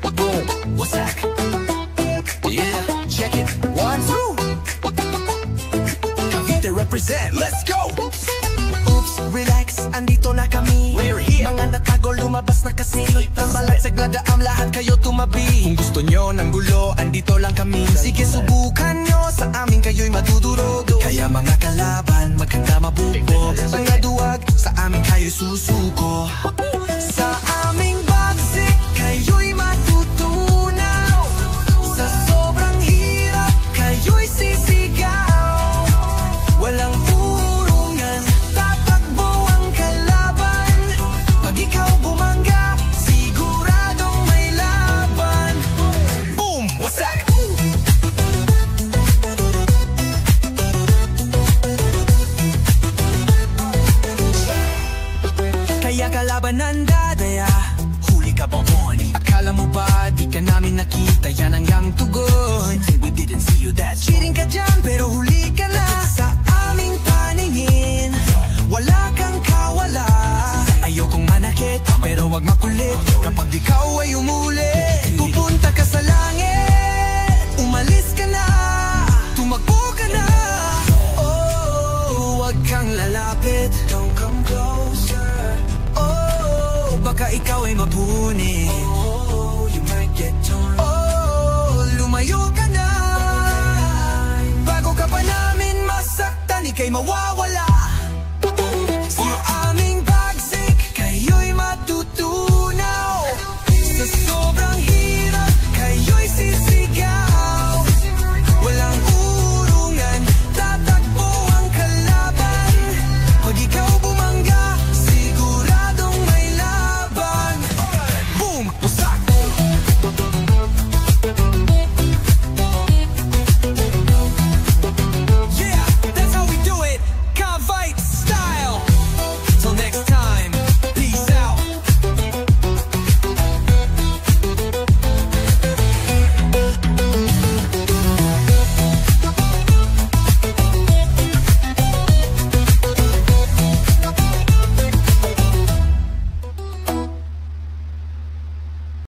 Boom, what's that? Yeah, check it, 1, 2. Cavite represent, let's go! Oops, relax, andito na kami. We're here. Mga natago, lumabas na kasi. Tambalat sa gladaam, lahat kayo tumabi. Kung gusto nyo ng gulo, andito lang kami. Sige, subukan nyo, sa amin kayo'y madudurog. Kaya mga kalaban, maganda mabubog. Mga duwag, sa amin kayo'y susuko. Sa aming bagsik, kayo'y matutunaw. Sa sobrang hirap, kayo'y sisigaw. Walang urungan, tatakbo ang kalaban. Pag ikaw bumangga, siguradong may laban. Boom, what's that? Kaya kalaban ang dadaya, huli ka bonbon. Akala mo ba di ka namin nakita, yan ang iyang tugon. Say we didn't see you, that's Cheating ka dyan pero huli ka na. Sa aming paningin, wala kang kawala. ayokong manakit, pero wag makulit. Kapag ikaw ay umulit, pupunta ka sa langit. Umalis ka na, tumakbo ka na. Oh, wag kang lalapit, don't come closer. Oh, baka ikaw ay mapunin. Oh, you might get torn. Oh, lumayo ka na. Bago ka pa namin masaktan, ika'y mawawala.